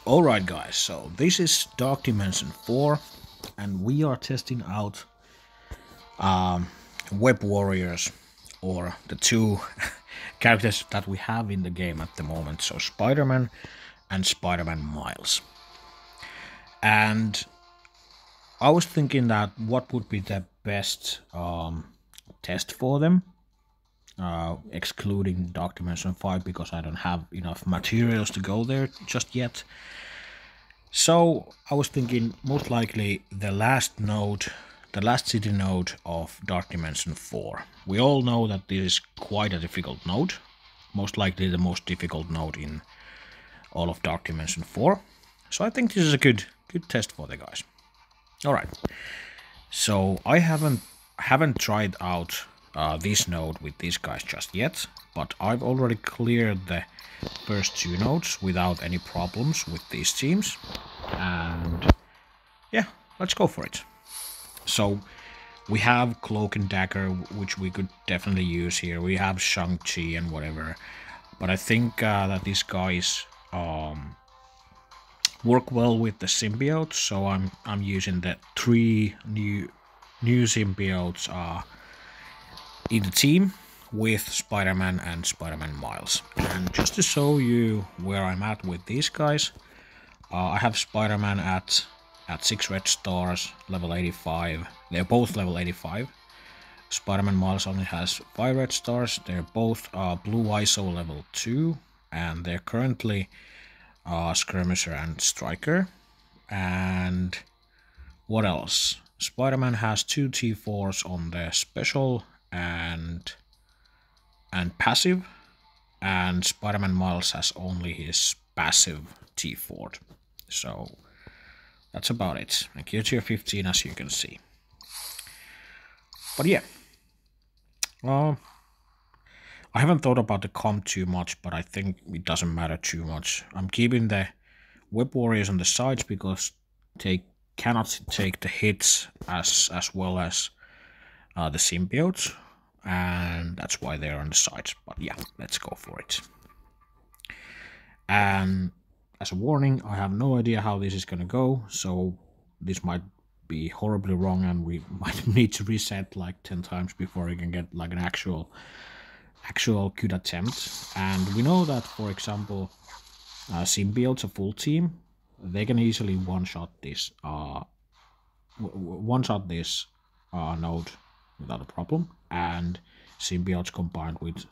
Alright guys, so this is Dark Dimension 4 and we are testing out Web Warriors, or the two characters that we have in the game at the moment, so Spider-Man and Spider-Man Miles. And I was thinking that what would be the best test for them, excluding Dark Dimension 5 because I don't have enough materials to go there just yet. So I was thinking most likely the last city node of Dark Dimension 4. We all know that this is quite a difficult node, most likely the most difficult node in all of Dark Dimension 4. So I think this is a good test for the guys. Alright, so I haven't tried out this node with these guys just yet, but I've already cleared the first two nodes without any problems with these teams, and yeah, let's go for it. So we have Cloak and Dagger, which we could definitely use here. We have Shang-Chi and whatever, but I think that these guys work well with the symbiotes, so I'm using the three new symbiotes in the team with Spider-Man and Spider-Man Miles. And just to show you where I'm at with these guys, I have Spider-Man at 6 red stars, level 85. They're both level 85. Spider-Man Miles only has 5 red stars. They're both blue ISO level 2, and they're currently Skirmisher and Striker. And what else? Spider-Man has 2 T4s on the special and passive, and Spider-Man Miles has only his passive T4. So that's about it. And tier 15, as you can see. But yeah, I haven't thought about the comp too much, but I think it doesn't matter too much. I'm keeping the Web Warriors on the sides because they cannot take the hits as well as the symbiotes, and that's why they're on the sides. But yeah, let's go for it. And as a warning, I have no idea how this is gonna go, so this might be horribly wrong and we might need to reset like 10 times before we can get like an actual good attempt. And we know that, for example, symbiotes, a full team, they can easily one-shot this node without a problem, and symbiotes combined with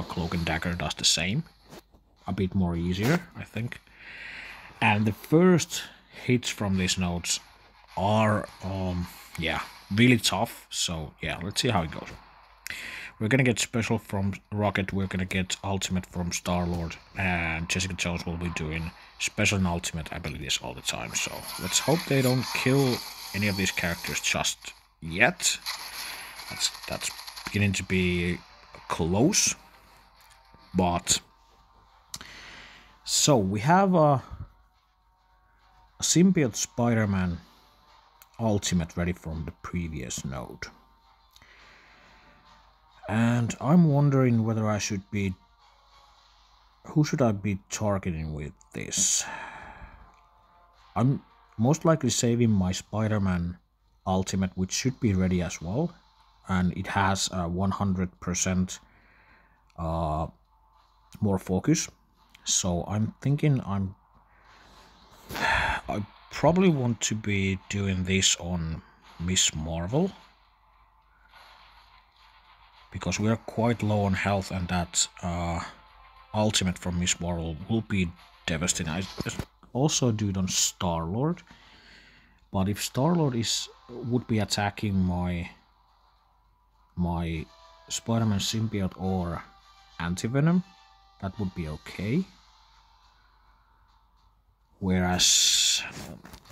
Cloak and Dagger does the same, a bit more easier, I think. And the first hits from these nodes are yeah, really tough. So yeah, let's see how it goes. We're gonna get special from Rocket, we're gonna get ultimate from Star-Lord, and Jessica Jones will be doing special and ultimate abilities all the time. So let's hope they don't kill any of these characters just yet. That's beginning to be close. But so we have a symbiote Spider-Man ultimate ready from the previous node. And I'm wondering whether I should be... who should I be targeting with this? I'm most likely saving my Spider-Man ultimate, which should be ready as well. And it has 100% more focus. So I'm thinking I probably want to be doing this on Miss Marvel, because we are quite low on health, and that ultimate from Miss Marvel will be devastating. I also do it on Star-Lord, but if Star-Lord would be attacking my Spider-Man symbiote or anti-venom, that would be okay. Whereas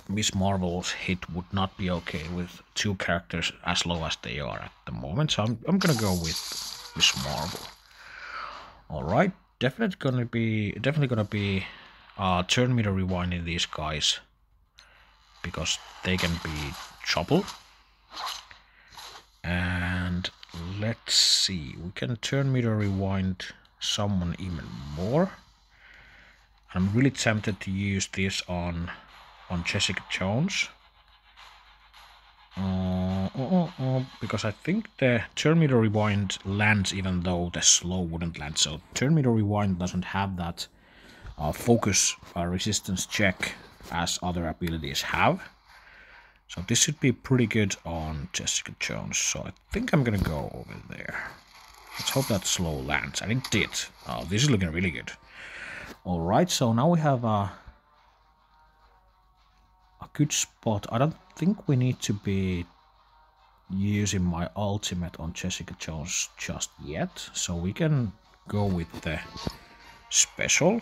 Miss Marvel's hit would not be okay with two characters as low as they are at the moment. So I'm gonna go with Miss Marvel. Alright, definitely gonna be turn meter rewinding these guys, because they can be trouble. And let's see, we can turn meter rewind someone even more. I'm really tempted to use this on Jessica Jones. Because I think the turn meter rewind lands even though the slow wouldn't land. So turn meter rewind doesn't have that focus resistance check as other abilities have. So this should be pretty good on Jessica Jones. So I think I'm gonna go over there. Let's hope that slow lands. And it did. Oh, this is looking really good. Alright, so now we have a good spot. I don't think we need to be using my ultimate on Jessica Jones just yet. So we can go with the special.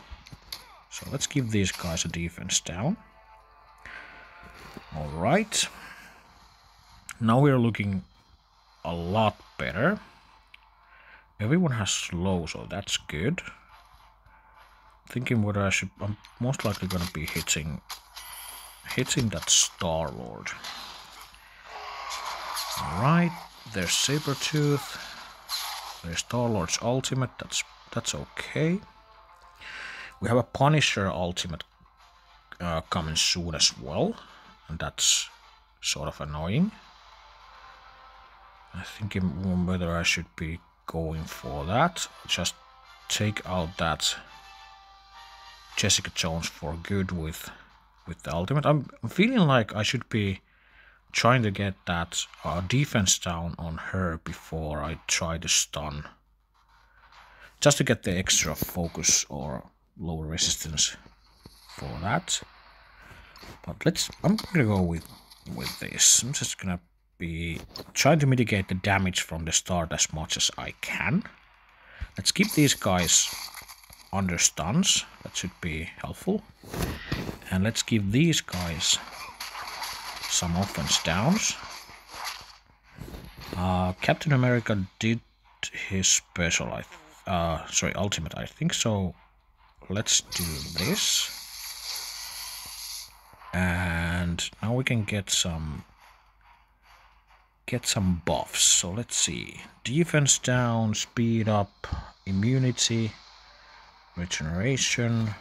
So let's give these guys a defense down. Alright. Now we're looking a lot better. Everyone has slow, so that's good. Thinking whether I should... I'm most likely gonna be hitting that Star-Lord. Alright, there's Sabretooth. There's Star-Lord's ultimate, that's okay. We have a Punisher ultimate coming soon as well. And that's sort of annoying. I think whether I should be going for that. Just take out that Jessica Jones for good with the ultimate. I'm feeling like I should be trying to get that defense down on her before I try to stun. Just to get the extra focus or lower resistance for that. But I'm gonna go with this. I'm just gonna be trying to mitigate the damage from the start as much as I can. Let's keep these guys under stuns. That should be helpful. And let's give these guys some offense downs. Captain America did his special, ultimate, I think so. Let's do this. And now we can get some buffs. So let's see. Defense down, speed up, immunity, regeneration.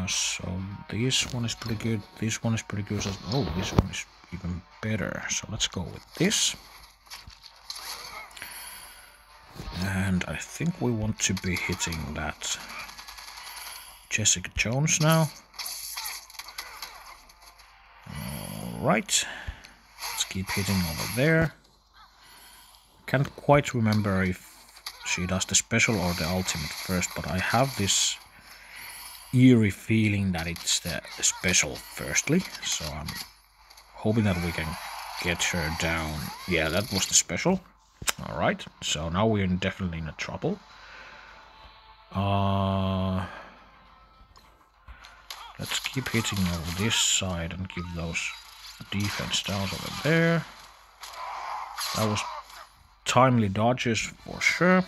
So this one is pretty good. This one is pretty good. Oh, this one is even better. So let's go with this. And I think we want to be hitting that Jessica Jones now. Alright. Let's keep hitting over there. Can't quite remember if she does the special or the ultimate first, but I have this eerie feeling that it's the special firstly. So I'm hoping that we can get her down. Yeah, that was the special. Alright, so now we're definitely in a trouble. Let's keep hitting over this side and give those defense downs over there. That was timely dodges for sure.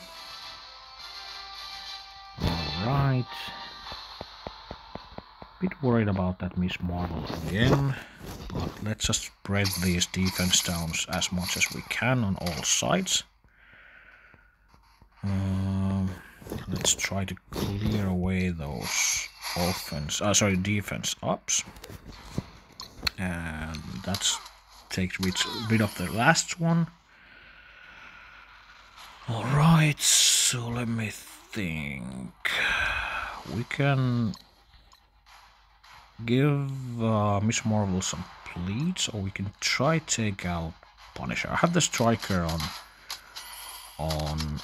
Alright. Bit worried about that Miss Marvel again. But let's just spread these defense downs as much as we can on all sides. Let's try to clear away those defense ups. And that's takes rid of the last one. Alright, so let me think. We can give Miss Marvel some pleats, or we can try take out Punisher. I have the Striker on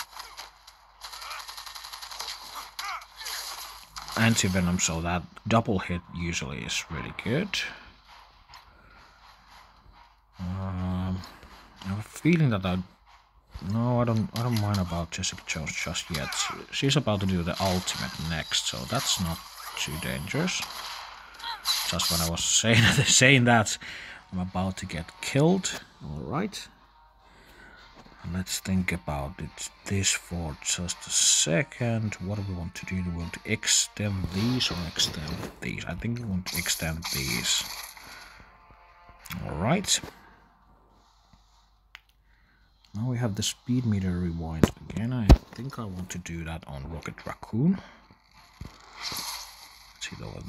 anti-venom, so that double hit usually is really good. I have a feeling that I don't mind about Jessica Jones just yet. She's about to do the ultimate next, so that's not too dangerous. Just when I was saying that, I'm about to get killed. Alright. Let's think about this for just a second. What do we want to do? Do we want to extend these or extend these? I think we want to extend these. Alright. Now we have the speed meter rewind again. I think I want to do that on Rocket Raccoon.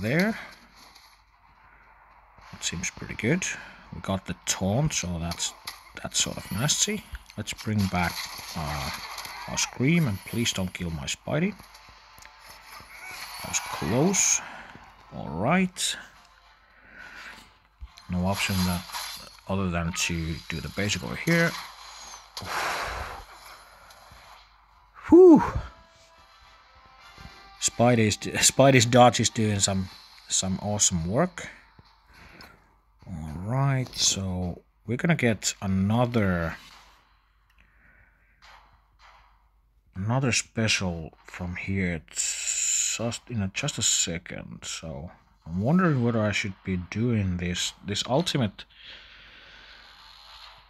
there. That seems pretty good. We got the taunt, so that's sort of nasty. Let's bring back our scream, and please don't kill my Spidey. That was close. Alright. No option other than to do the basic over here. Whew. Spidey's dodge is doing some awesome work. Alright, so we're gonna get another special from here just in just a second. So I'm wondering whether I should be doing this. This ultimate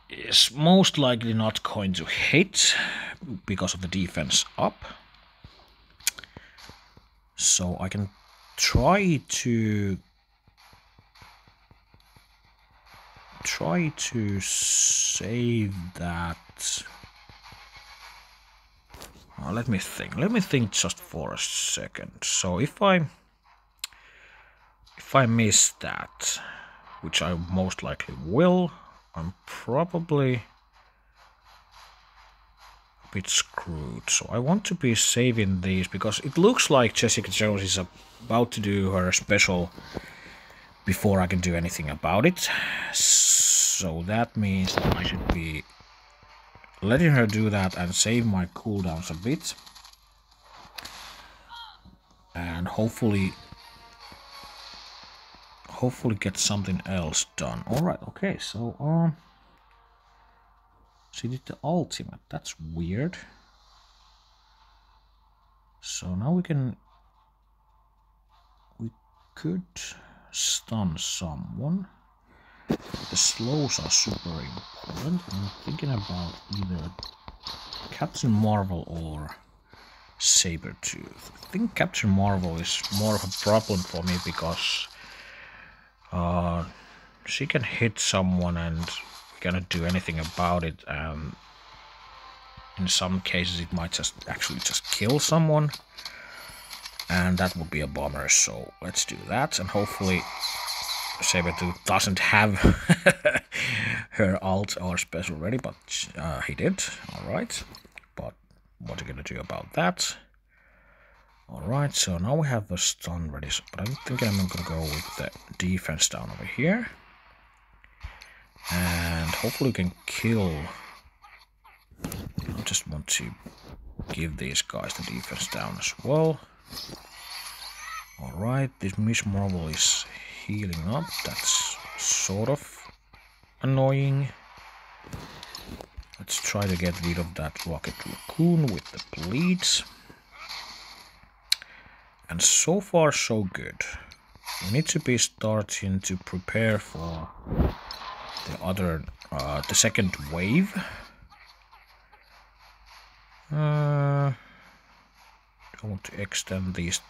is most likely not going to hit because of the defense up. So I can try to save that. Let me think just for a second. So if I miss that, which I most likely will, I'm probably a bit screwed. So I want to be saving these because it looks like Jessica Jones is about to do her special before I can do anything about it. So that means that I should be letting her do that and save my cooldowns a bit. And hopefully get something else done. Alright, okay, so she did the ultimate. That's weird. So now we could stun someone. The slows are super important. I'm thinking about either Captain Marvel or Sabretooth. I think Captain Marvel is more of a problem for me because she can hit someone and we cannot do anything about it. In some cases it might actually just kill someone, and that would be a bummer. So let's do that, and hopefully Sabretooth doesn't have her ult or special ready, but he did. Alright, but what are you gonna do about that? Alright, so now we have the stun ready, but I'm thinking I'm gonna go with the defense down over here. And hopefully we can kill. I just want to give these guys the defense down as well. Alright, this Miss Marvel is healing up. That's sort of annoying. Let's try to get rid of that Rocket Raccoon with the bleeds. And so far so good. We need to be starting to prepare for the second wave. I want to extend these.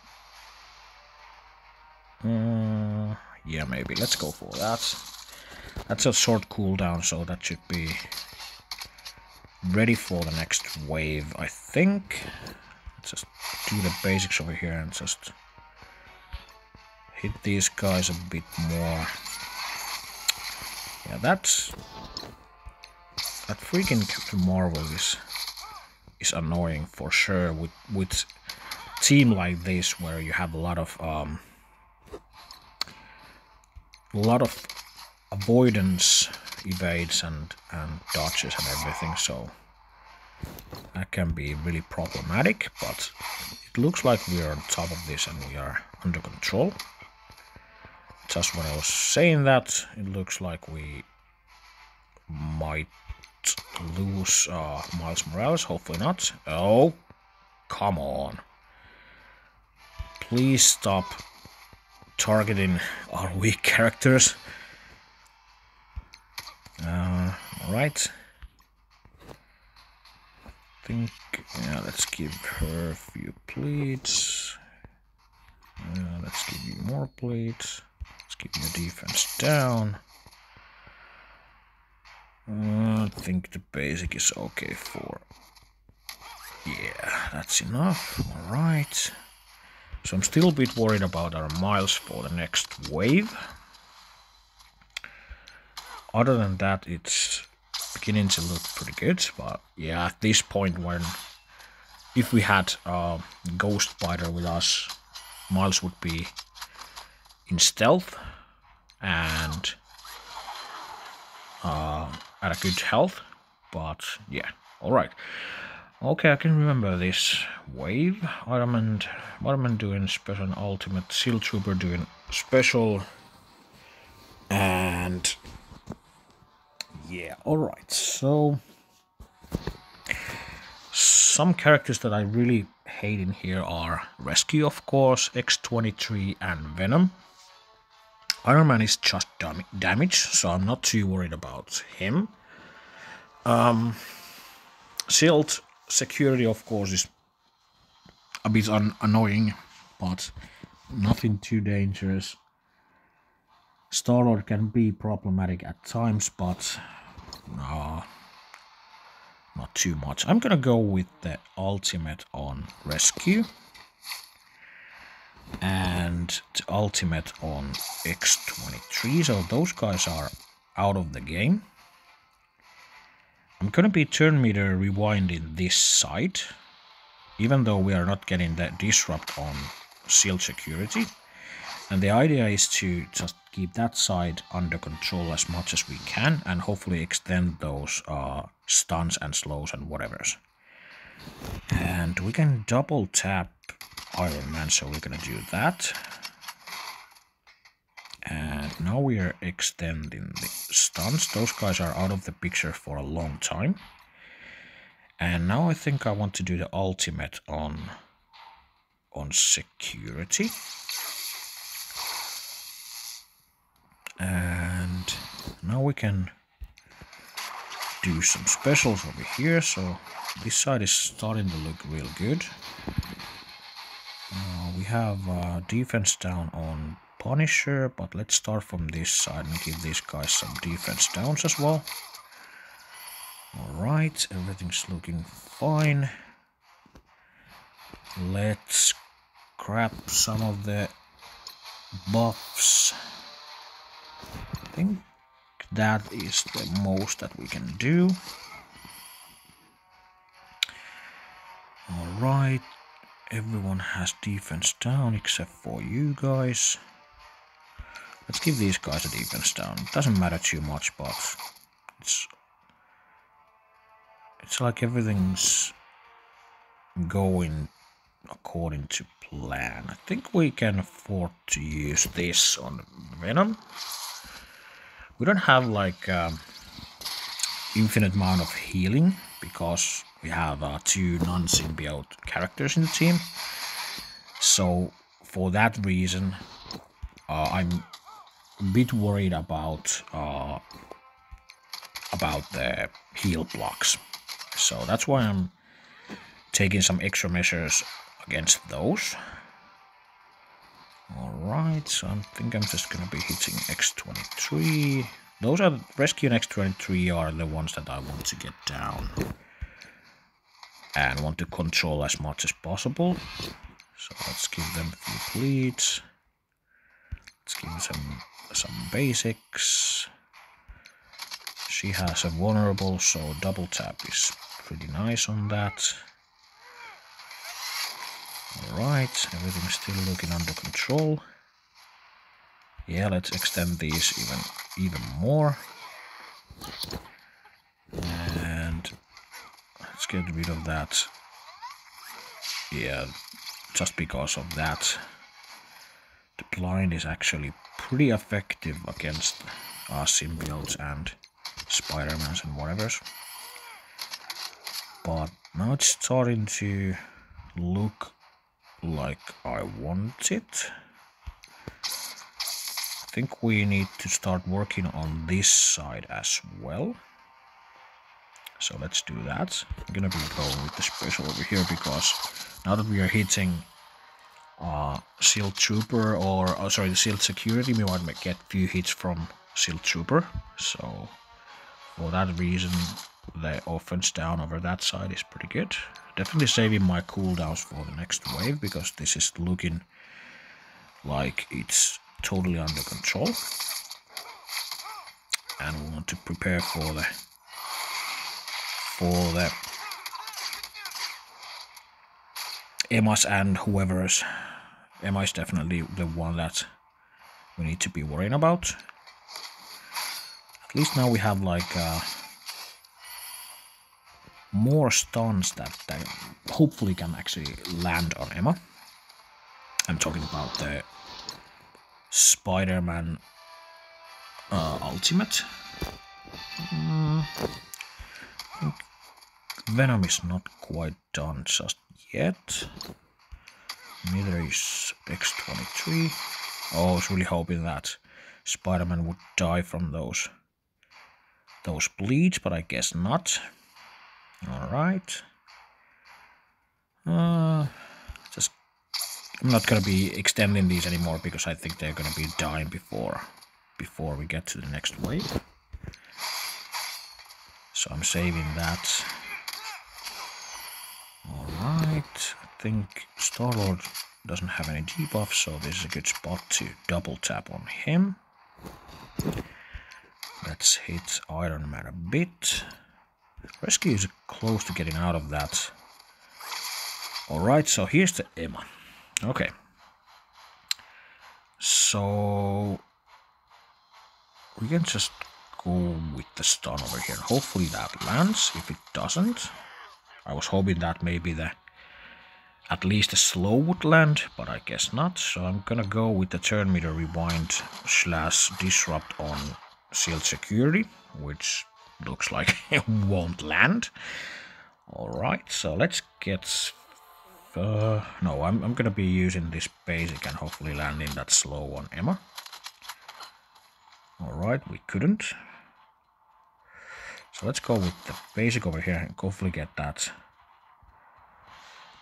Yeah, maybe. Let's go for that. That's a short cooldown, so that should be ready for the next wave, I think. Let's just do the basics over here and just hit these guys a bit more. Yeah, that freaking Captain Marvel is annoying for sure with team like this where you have a lot of avoidance, evades and dodges and everything, so that can be really problematic, but it looks like we are on top of this and we are under control. Just when I was saying that, it looks like we might lose Miles Morales, hopefully not. Oh, come on. Please stop targeting our weak characters. Alright. I think, yeah, let's give her a few plates. Let's give you more plates. Let's keep your defense down. I think the basic is okay for... Yeah, that's enough. Alright. So I'm still a bit worried about our miles for the next wave. Other than that, it's beginning to look pretty good. But yeah, at this point, if we had a Ghost Spider with us, Miles would be in stealth and at a good health. But yeah, alright. Okay, I can remember this wave. Ottoman doing special and ultimate, Seal Trooper doing special, and yeah, alright. So some characters that I really hate in here are Rescue, of course, X-23 and Venom. Iron Man is just damage, so I'm not too worried about him. Shield security, of course, is a bit annoying, but nothing too dangerous. Star-Lord can be problematic at times, but not too much. I'm gonna go with the ultimate on Rescue and the ultimate on X-23, so those guys are out of the game. I'm gonna be turn meter rewinding this side, even though we are not getting that disrupt on shield security. And the idea is to just keep that side under control as much as we can, and hopefully extend those stuns and slows and whatevers. And we can double tap Iron Man, so we're gonna do that. And now we are extending the stuns. Those guys are out of the picture for a long time. And now I think I want to do the ultimate on security. And now we can do some specials over here. So this side is starting to look real good. We have defense down on Punisher, but let's start from this side and give these guys some defense downs as well. Alright, everything's looking fine. Let's grab some of the buffs. I think that is the most that we can do. Alright, everyone has defense down except for you guys. Let's give these guys a defense down. It doesn't matter too much, but it's like everything's going according to plan. I think we can afford to use this on Venom. We don't have like infinite amount of healing because we have 2 non-symbiote characters in the team. So for that reason, I'm a bit worried about the heal blocks. So that's why I'm taking some extra measures against those. Alright, so I think I'm just gonna be hitting X-23. Those are Rescue and X-23 are the ones that I want to get down and want to control as much as possible. So let's give them a few bleeds. Let's give them some basics. She has a vulnerable, so double tap is pretty nice on that. Alright, everything's still looking under control. Yeah, let's extend these even more. And let's get rid of that. Yeah, just because of that. The blind is actually pretty effective against symbiotes and Spider-Mans and whatevers. But now it's starting to look like I want it. I think we need to start working on this side as well. So let's do that. I'm gonna be going with the special over here because now that we are hitting Shield Trooper or the Shield Security, we might get few hits from Shield Trooper. So for that reason, the offense down over that side is pretty good. Definitely saving my cooldowns for the next wave, because this is looking like it's totally under control. And we want to prepare for the Emma's and whoever's. Emma is definitely the one that we need to be worrying about. At least now we have like more stuns that hopefully can actually land on Emma. I'm talking about the Spider-Man ultimate. I think Venom is not quite done just yet. Neither is X-23. Oh, I was really hoping that Spider-Man would die from those bleeds, but I guess not. Alright. Just I'm not gonna be extending these anymore, because I think they're gonna be dying before we get to the next wave. So I'm saving that. Alright, I think Star-Lord doesn't have any debuffs, so this is a good spot to double tap on him. Let's hit Iron Man a bit. Rescue is close to getting out of that. Alright, so here's the Emma. Okay. So we can just go with the stun over here. Hopefully that lands. If it doesn't, I was hoping that maybe at least the slow would land, but I guess not. So I'm gonna go with the turn meter rewind / disrupt on shield security, which looks like it won't land. Alright, so let's get... no, I'm gonna be using this basic and hopefully landing that slow on Emma. Alright, we couldn't. So let's go with the basic over here and hopefully get that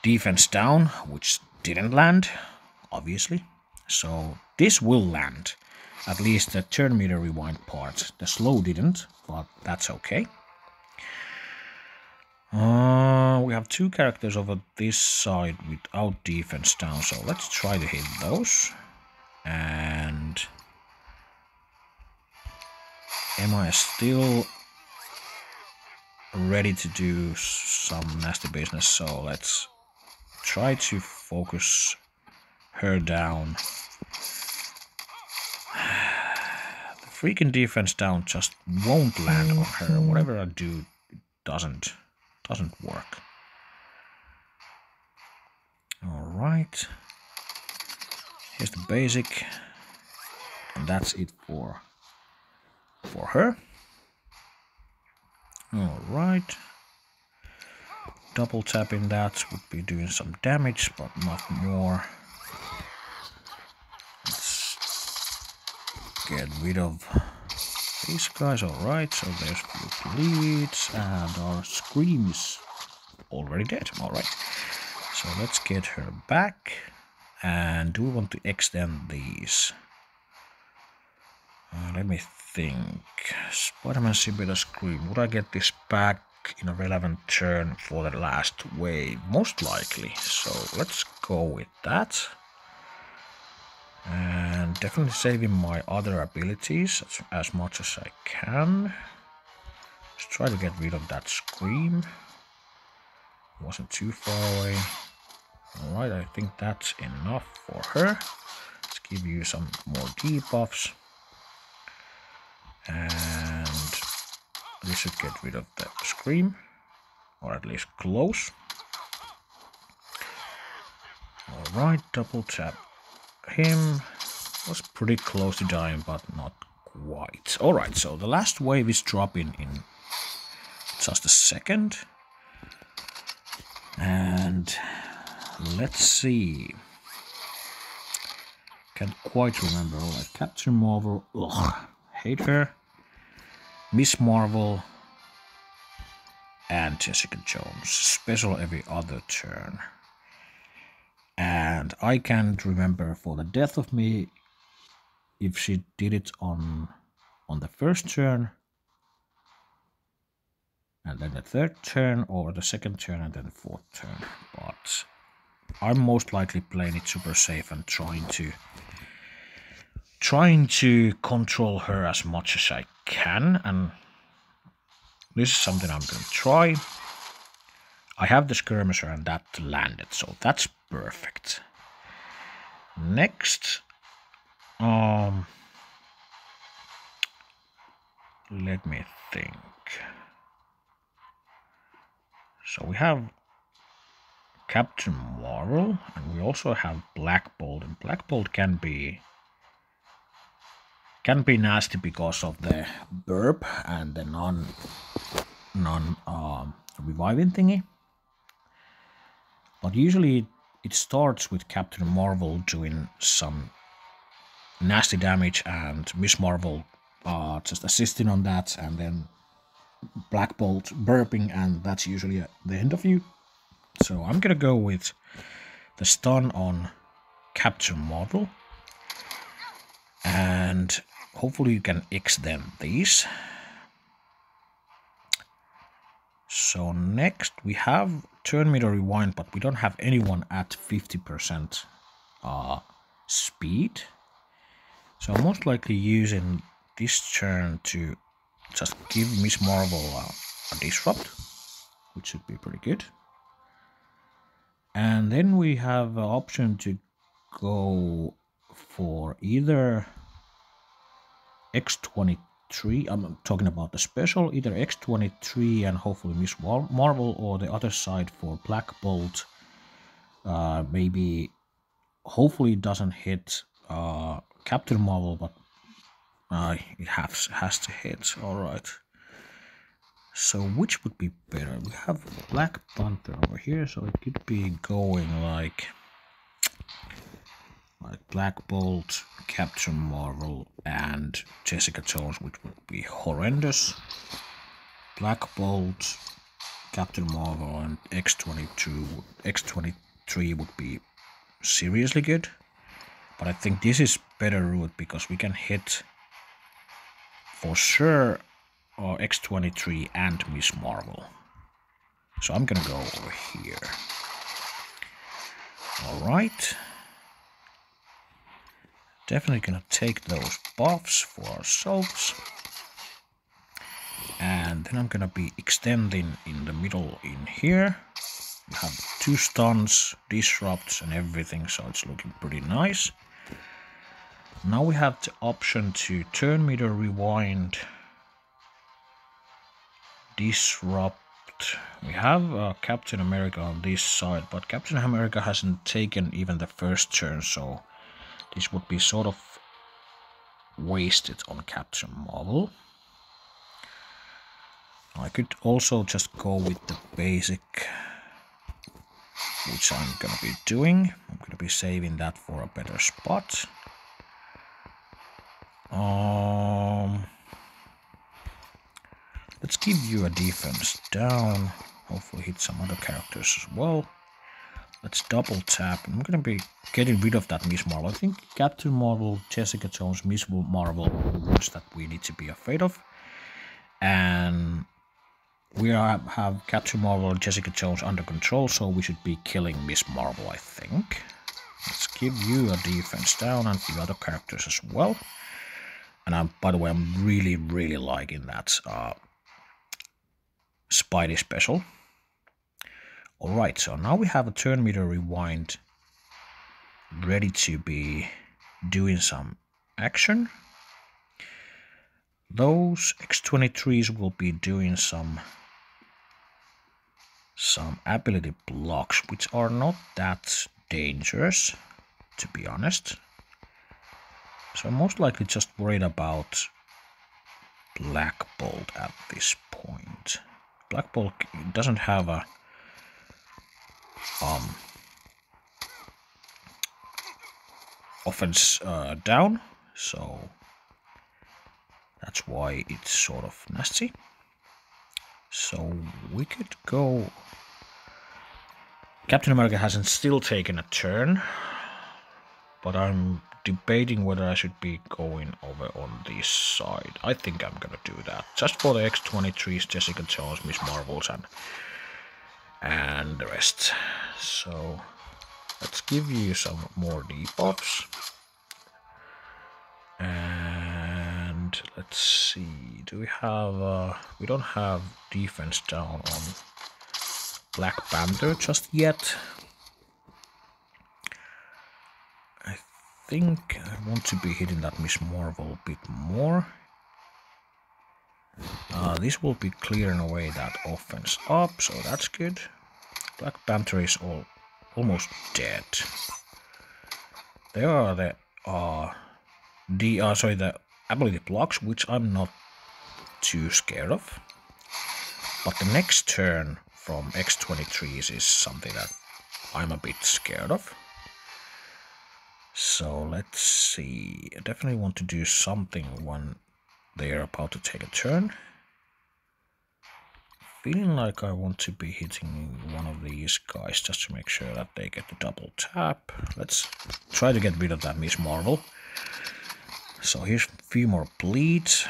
defense down, which didn't land, obviously. So this will land. At least the turn meter rewind part. The slow didn't, but that's okay. We have two characters over this side without defense down, so let's try to hit those. And Emma is still ready to do some nasty business, so let's try to focus her down. The freaking defense down just won't land on her. Whatever I do, it doesn't work. Alright. Here's the basic. And that's it for her. Alright. Double tapping that would be doing some damage, but not more. Let's get rid of these guys. Alright, so there's few bleeds, and our Scream is already dead. Alright, so let's get her back. And do we want to extend these? Let me think. Spider-Man Symbiote Scream. Would I get this back in a relevant turn for the last wave? Most likely. So let's go with that. And definitely saving my other abilities as much as I can. Let's try to get rid of that Scream. Wasn't too far away. Alright, I think that's enough for her. Let's give you some more debuffs. And this should get rid of the Scream, or at least close. Alright, double tap him. Was pretty close to dying, but not quite. Alright, so the last wave is dropping in just a second. And let's see. Can't quite remember. Alright, Captain Marvel. Ugh, hate her. Miss Marvel. And Jessica Jones. Special every other turn. And I can't remember for the death of me if she did it on the first turn and then the third turn, or the second turn and then the fourth turn. But I'm most likely playing it super safe and trying to control her as much as I can, and this is something I'm going to try. I have the skirmisher and that landed, so that's perfect. Next, let me think. So we have Captain Marvel, and we also have Black Bolt, and Black Bolt can be nasty because of the burp and the non reviving thingy. But usually it starts with Captain Marvel doing some nasty damage and Miss Marvel just assisting on that, and then Black Bolt burping, and that's usually the end of you. So I'm gonna go with the stun on Captain Marvel, and hopefully you can extend these. So next we have turn meter rewind, but we don't have anyone at 50% speed. So I'm most likely using this turn to just give Miss Marvel a disrupt, which should be pretty good. And then we have an option to go for either X23, I'm talking about the special, either X23 and hopefully Miss Marvel, or the other side for Black Bolt. Maybe, hopefully it doesn't hit Captain Marvel, but it has to hit. Alright. So which would be better? We have Black Panther over here, so it could be going like Black Bolt, Captain Marvel, and Jessica Jones, which would be horrendous. Black Bolt, Captain Marvel, and X23 would be seriously good. But I think this is better route because we can hit for sure X23 and Miss Marvel. So I'm gonna go over here. Alright. Definitely gonna take those buffs for ourselves. And then I'm gonna be extending in the middle in here. We have 2 stuns, disrupts and everything, so it's looking pretty nice. Now we have the option to turn meter rewind, disrupt. We have Captain America on this side, but Captain America hasn't taken even the first turn, so this would be sort of wasted on Captain Marvel. I could also just go with the basic, which I'm gonna be doing. I'm gonna be saving that for a better spot. Let's give you a defense down. Hopefully hit some other characters as well. Let's double tap. I'm gonna be getting rid of that Miss Marvel. I think Captain Marvel, Jessica Jones, Miss Marvel are the ones that we need to be afraid of. And we have Captain Marvel and Jessica Jones under control, so we should be killing Miss Marvel, I think. Let's give you a defense down and a few other characters as well. And by the way, I'm really liking that Spidey special. Alright, so now we have a turn meter rewind ready to be doing some action. Those X23s will be doing some ability blocks, which are not that dangerous, to be honest. So I'm most likely just worried about Black Bolt at this point. Black Bolt doesn't have a offense down, so that's why it's sort of nasty. So we could go. Captain America hasn't still taken a turn, but I'm debating whether I should be going over on this side. I think I'm gonna do that. Just for the X-23s, Jessica Jones, Miss Marvels, and the rest. So let's give you some more debuffs. And let's see, do we have, we don't have defense down on Black Panther just yet. I think I want to be hitting that Miss Marvel a bit more. This will be clearing away that offense up, so that's good. Black Panther is almost dead. There are the the ability blocks, which I'm not too scared of. But the next turn from X-23s is something that I'm a bit scared of. So let's see. I definitely want to do something when they are about to take a turn. Feeling like I want to be hitting one of these guys just to make sure that they get the double tap. Let's try to get rid of that Miss Marvel. So here's a few more bleeds.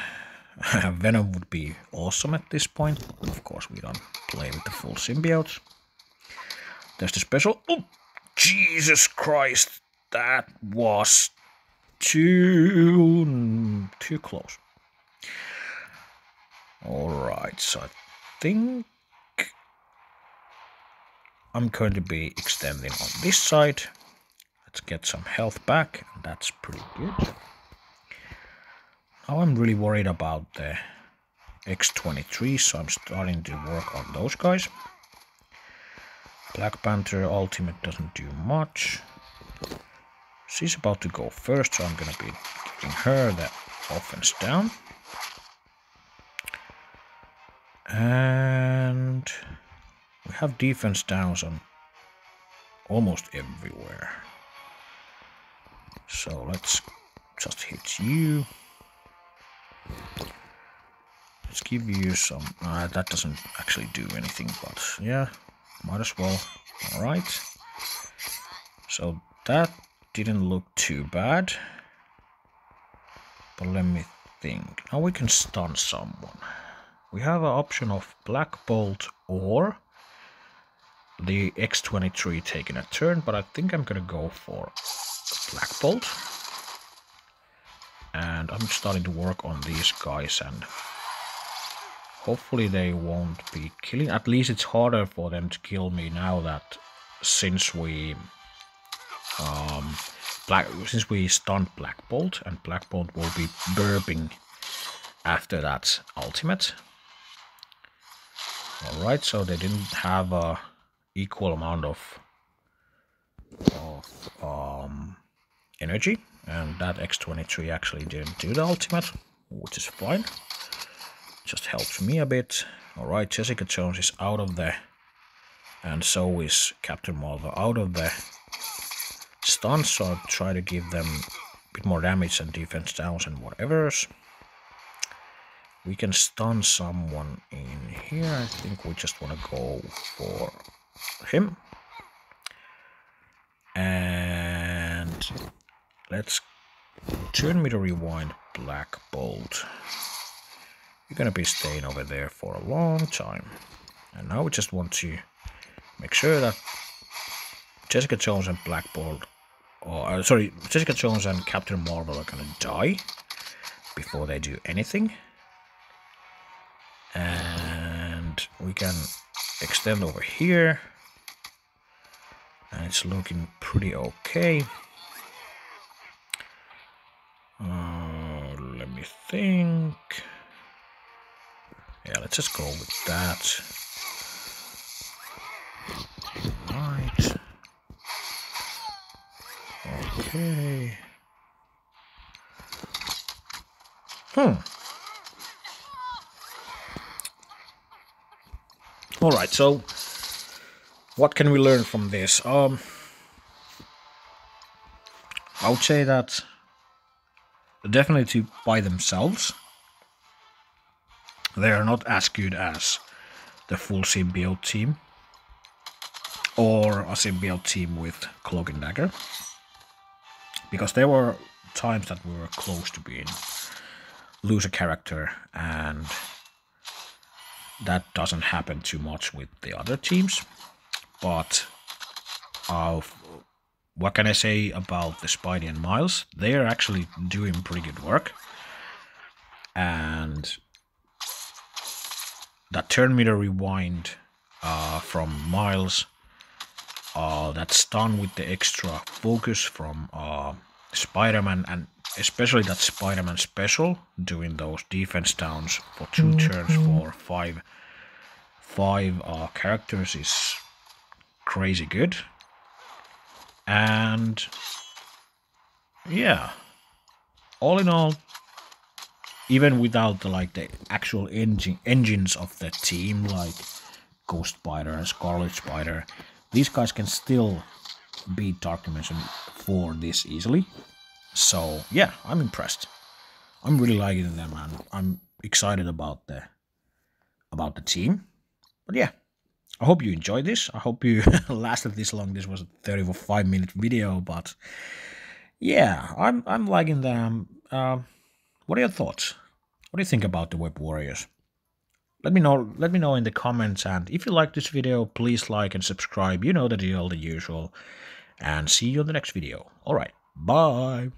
Venom would be awesome at this point. Of course, we don't play with the full symbiote. There's the special. Oh, Jesus Christ! That was too close. Alright, so I think I'm going to be extending on this side. Let's get some health back, and that's pretty good. Now I'm really worried about the X-23, so I'm starting to work on those guys. Black Panther ultimate doesn't do much. She's about to go first, so I'm gonna be giving her the offense down. And we have defense downs on almost everywhere. So let's just hit you. Let's give you some. That doesn't actually do anything, but yeah, might as well. Alright. So that didn't look too bad. But let me think. Now we can stun someone. We have an option of Black Bolt or the X-23 taking a turn, but I think I'm gonna go for Black Bolt. And I'm starting to work on these guys, and hopefully they won't be killing. At least it's harder for them to kill me now that since we stunned Black Bolt, and Black Bolt will be burping after that ultimate. Alright, so they didn't have a equal amount of energy, and that X-23 actually didn't do the ultimate, which is fine. Just helps me a bit. Alright, Jessica Jones is out of the, and so is Captain Marvel out of the stun, so I'll try to give them a bit more damage and defense downs and whatever's. We can stun someone in here. I think we just want to go for him. And let's turn me to rewind Black Bolt. You're gonna be staying over there for a long time. And now we just want to make sure that Jessica Jones and Black Bolt, or Jessica Jones and Captain Marvel are gonna die before they do anything. And we can extend over here, and it's looking pretty okay. Let me think. Yeah, let's just go with that. Right. Okay. Alright, so what can we learn from this? I would say that definitely by themselves, they are not as good as the full symbiote team or a symbiote team with Cloak and Dagger. because there were times that we were close to being lose a character, and that doesn't happen too much with the other teams. But what can I say about the Spidey and Miles? They are actually doing pretty good work, and that turn meter rewind from Miles, that stun with the extra focus from Spider-Man, and especially that Spider-Man special, doing those defense downs for 2 turns for five characters is crazy good. And yeah, all in all, even without the actual engines of the team, like Ghost Spider and Scarlet Spider, these guys can still beat Dark Dimension 4 this easily. So yeah, I'm impressed. I'm really liking them, and I'm excited about the team. But yeah, I hope you enjoyed this. I hope you lasted this long. This was a 35-minute video, but yeah, I'm liking them. What are your thoughts? What do you think about the Web Warriors? Let me know in the comments, and if you like this video, please like and subscribe. You know the deal, the usual. And see you in the next video. Alright, bye!